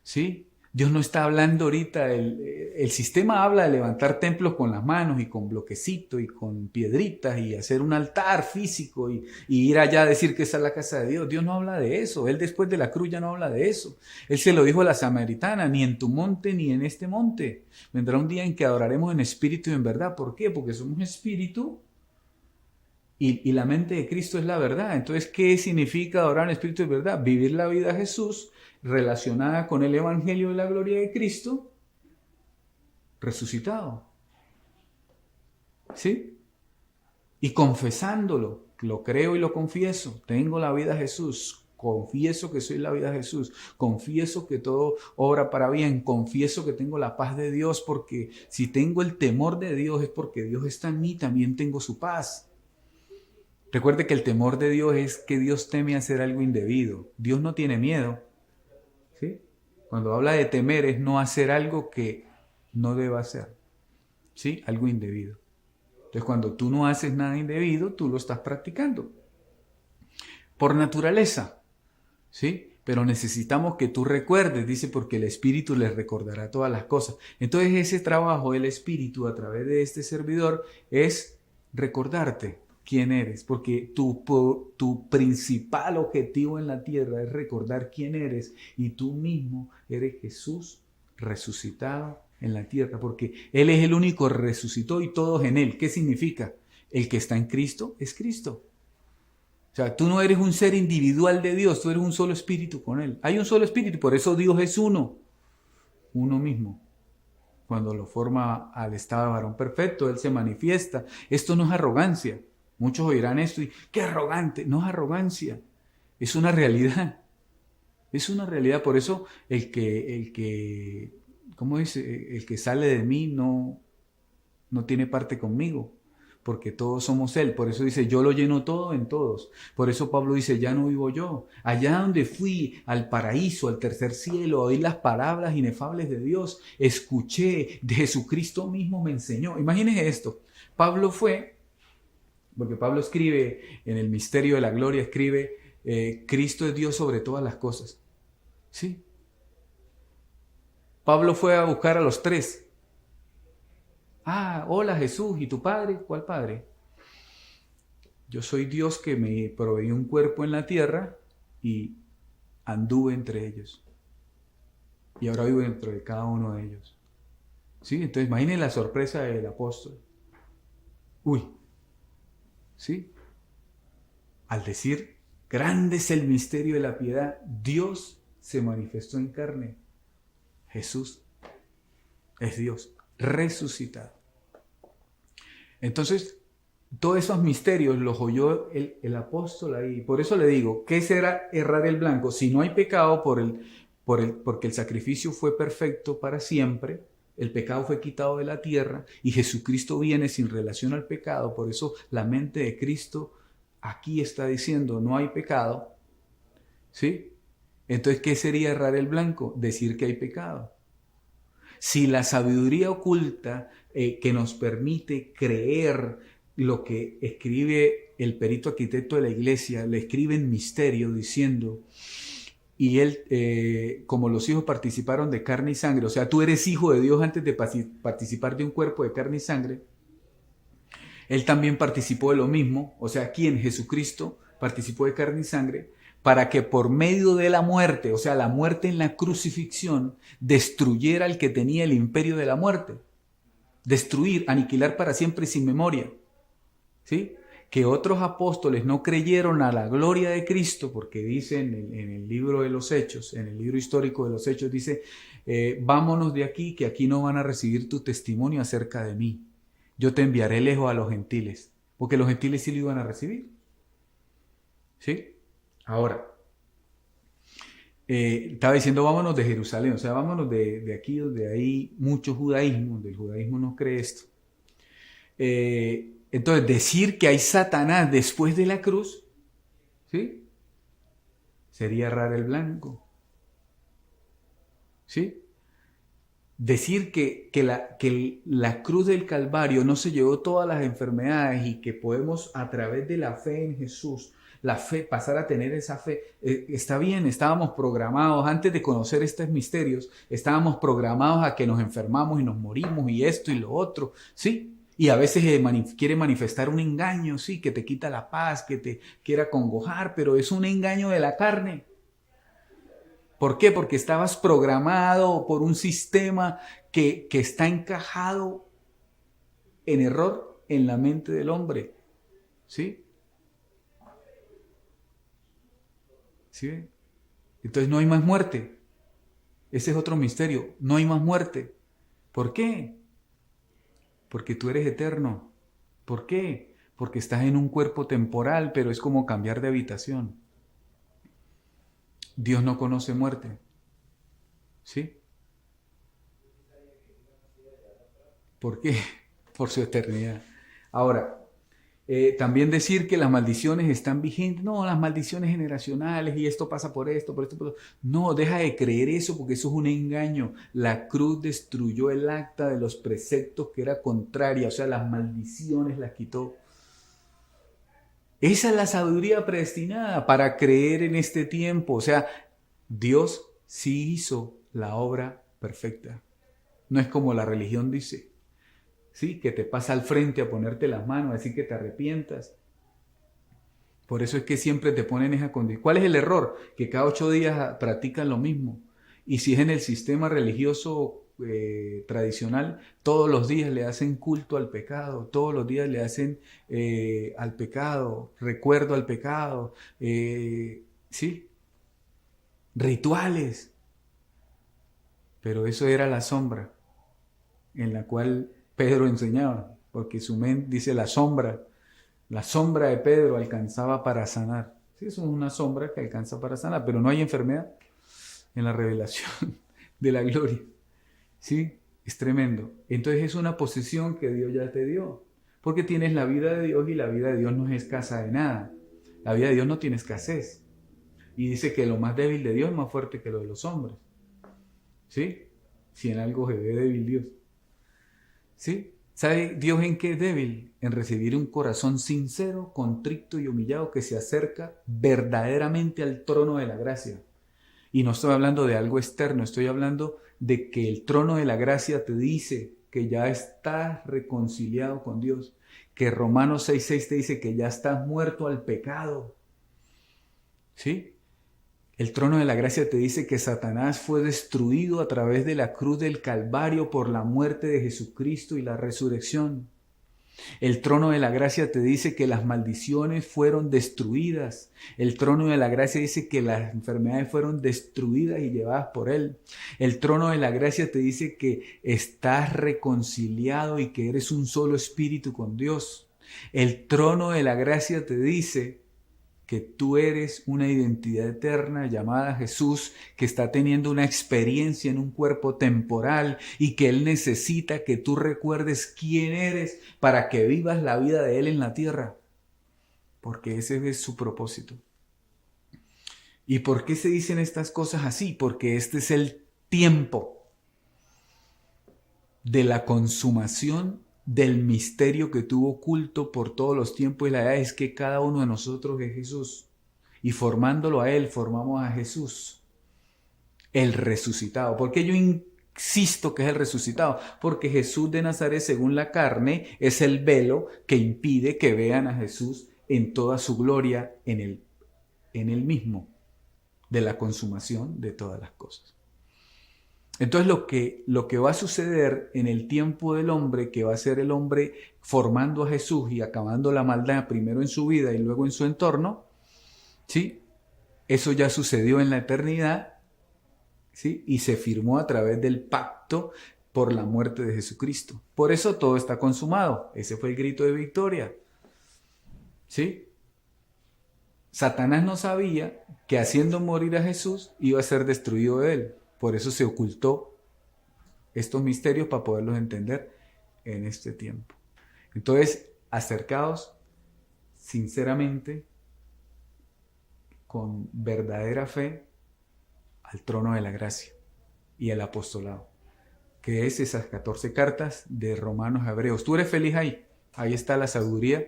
¿Sí? Dios no está hablando ahorita, el sistema habla de levantar templos con las manos y con bloquecitos y con piedritas y hacer un altar físico y ir allá a decir que esa es la casa de Dios. Dios no habla de eso, Él después de la cruz ya no habla de eso. Él se lo dijo a la samaritana, ni en tu monte ni en este monte. Vendrá un día en que adoraremos en espíritu y en verdad. ¿Por qué? Porque somos espíritu y la mente de Cristo es la verdad. Entonces, ¿qué significa adorar en espíritu y verdad? Vivir la vida de Jesús relacionada con el Evangelio de la gloria de Cristo resucitado. ¿Sí? Y confesándolo, lo creo y lo confieso. Tengo la vida de Jesús. Confieso que soy la vida de Jesús. Confieso que todo obra para bien. Confieso que tengo la paz de Dios, porque si tengo el temor de Dios es porque Dios está en mí, también tengo su paz. Recuerde que el temor de Dios es que Dios teme hacer algo indebido. Dios no tiene miedo. ¿Sí? Cuando habla de temer es no hacer algo que no deba hacer. ¿Sí? Algo indebido. Entonces cuando tú no haces nada indebido, tú lo estás practicando. Por naturaleza. ¿Sí? Pero necesitamos que tú recuerdes, dice, porque el Espíritu les recordará todas las cosas. Entonces ese trabajo del Espíritu a través de este servidor es recordarte quién eres, porque tu principal objetivo en la tierra es recordar quién eres y tú mismo eres Jesús resucitado en la tierra, porque Él es el único que resucitó y todos en Él. ¿Qué significa? El que está en Cristo es Cristo. O sea, tú no eres un ser individual de Dios, tú eres un solo espíritu con Él. Hay un solo espíritu, por eso Dios es uno mismo. Cuando lo forma al estado de varón perfecto, Él se manifiesta. Esto no es arrogancia. Muchos oirán esto y ¡qué arrogante! No es arrogancia, es una realidad. Es una realidad, por eso ¿cómo dice? El que sale de mí no tiene parte conmigo, porque todos somos Él. Por eso dice, yo lo lleno todo en todos. Por eso Pablo dice, ya no vivo yo. Allá donde fui, al paraíso, al tercer cielo, oí las palabras inefables de Dios, escuché, de Jesucristo mismo me enseñó. Imagínense esto, Pablo fue, porque Pablo escribe en el misterio de la gloria, escribe, Cristo es Dios sobre todas las cosas. ¿Sí? Pablo fue a buscar a los tres. Ah, hola Jesús, ¿y tu padre? ¿Cuál padre? Yo soy Dios que me proveí un cuerpo en la tierra y anduve entre ellos. Y ahora vivo dentro de cada uno de ellos. ¿Sí? Entonces imaginen la sorpresa del apóstol. Uy, ¿sí? Al decir, grande es el misterio de la piedad, Dios se manifestó en carne. Jesús es Dios resucitado. Entonces, Todos esos misterios los oyó el apóstol ahí. Por eso le digo, ¿qué será errar el blanco? Si no hay pecado porque el sacrificio fue perfecto para siempre, el pecado fue quitado de la tierra y Jesucristo viene sin relación al pecado. Por eso la mente de Cristo aquí está diciendo, no hay pecado. ¿Sí? Entonces, ¿qué sería errar el blanco? Decir que hay pecado. Si la sabiduría oculta que nos permite creer lo que escribe el perito arquitecto de la iglesia, le escribe en misterio diciendo, y él, como los hijos participaron de carne y sangre, o sea, tú eres hijo de Dios antes de participar de un cuerpo de carne y sangre, él también participó de lo mismo, o sea, aquí en Jesucristo participó de carne y sangre, para que por medio de la muerte, o sea, la muerte en la crucifixión, destruyera al que tenía el imperio de la muerte. Destruir, aniquilar para siempre y sin memoria. ¿Sí? Que otros apóstoles no creyeron a la gloria de Cristo, porque dice en el libro de los Hechos, en el libro histórico de los Hechos, dice, vámonos de aquí, que aquí no van a recibir tu testimonio acerca de mí. Yo te enviaré lejos a los gentiles, porque los gentiles sí lo iban a recibir. ¿Sí? Ahora, estaba diciendo vámonos de Jerusalén, o sea, vámonos de aquí donde hay mucho judaísmo, donde el judaísmo no cree esto. Entonces, decir que hay Satanás después de la cruz, ¿sí? Sería errar el blanco. ¿Sí? Decir que la cruz del Calvario no se llevó todas las enfermedades y que podemos a través de la fe en Jesús, la fe, pasar a tener esa fe, está bien, estábamos programados, antes de conocer estos misterios, estábamos programados a que nos enfermamos y nos morimos y esto y lo otro, ¿sí? Y a veces quiere manifestar un engaño, sí, que te quita la paz, que te quiera congojar, pero es un engaño de la carne. ¿Por qué? Porque estabas programado por un sistema que está encajado en error en la mente del hombre. ¿Sí? ¿Sí? Entonces no hay más muerte. Ese es otro misterio. No hay más muerte. ¿Por qué? Porque tú eres eterno. ¿Por qué? Porque estás en un cuerpo temporal, pero es como cambiar de habitación. Dios no conoce muerte. ¿Sí? ¿Por qué? Por su eternidad. Ahora, también decir que las maldiciones están vigentes. No, las maldiciones generacionales y esto pasa por esto, por esto, por esto. No, deja de creer eso porque eso es un engaño. La cruz destruyó el acta de los preceptos que era contraria, o sea, las maldiciones las quitó. Esa es la sabiduría predestinada para creer en este tiempo. O sea, Dios sí hizo la obra perfecta. No es como la religión dice. ¿Sí? Que te pasa al frente a ponerte las manos, a decir que te arrepientas. Por eso es que siempre te ponen esa condición. ¿Cuál es el error? Que cada 8 días practican lo mismo. Y si es en el sistema religioso tradicional, todos los días le hacen culto al pecado, todos los días le hacen al pecado, recuerdo al pecado, ¿sí? Rituales. Pero eso era la sombra en la cual Pedro enseñaba, porque su mente dice la sombra de Pedro alcanzaba para sanar. Sí, eso es una sombra que alcanza para sanar, pero no hay enfermedad en la revelación de la gloria. Sí, es tremendo. Entonces es una posesión que Dios ya te dio, porque tienes la vida de Dios y la vida de Dios no es escasa de nada. La vida de Dios no tiene escasez. Y dice que lo más débil de Dios es más fuerte que lo de los hombres. ¿Sí? Si en algo se ve débil Dios. ¿Sí? ¿Sabe Dios en qué es débil? En recibir un corazón sincero, contrito y humillado que se acerca verdaderamente al trono de la gracia. Y no estoy hablando de algo externo, estoy hablando de que el trono de la gracia te dice que ya estás reconciliado con Dios, que Romanos 6:6 te dice que ya estás muerto al pecado. ¿Sí? El trono de la gracia te dice que Satanás fue destruido a través de la cruz del Calvario por la muerte de Jesucristo y la resurrección. El trono de la gracia te dice que las maldiciones fueron destruidas. El trono de la gracia dice que las enfermedades fueron destruidas y llevadas por Él. El trono de la gracia te dice que estás reconciliado y que eres un solo espíritu con Dios. El trono de la gracia te dice que tú eres una identidad eterna llamada Jesús, que está teniendo una experiencia en un cuerpo temporal y que Él necesita que tú recuerdes quién eres para que vivas la vida de Él en la tierra, porque ese es su propósito. ¿Y por qué se dicen estas cosas así? Porque este es el tiempo de la consumación del misterio que tuvo oculto por todos los tiempos y la edad, es que cada uno de nosotros es Jesús. Y formándolo a Él, formamos a Jesús, el resucitado. ¿Por qué yo insisto que es el resucitado? Porque Jesús de Nazaret, según la carne, es el velo que impide que vean a Jesús en toda su gloria en él mismo, de la consumación de todas las cosas. Entonces lo que va a suceder en el tiempo del hombre, que va a ser el hombre formando a Jesús y acabando la maldad primero en su vida y luego en su entorno, ¿sí? Eso ya sucedió en la eternidad, ¿sí? Y se firmó a través del pacto por la muerte de Jesucristo. Por eso todo está consumado. Ese fue el grito de victoria, ¿sí? Satanás no sabía que haciendo morir a Jesús iba a ser destruido de él. Por eso se ocultó estos misterios para poderlos entender en este tiempo. Entonces, acercaos sinceramente, con verdadera fe, al trono de la gracia y el apostolado, que es esas 14 cartas de Romanos a Hebreos. Tú eres feliz ahí. Ahí está la sabiduría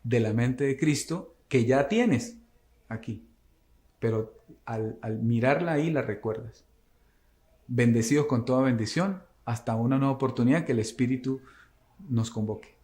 de la mente de Cristo que ya tienes aquí. Pero al mirarla ahí la recuerdas. Bendecidos con toda bendición, hasta una nueva oportunidad que el Espíritu nos convoque.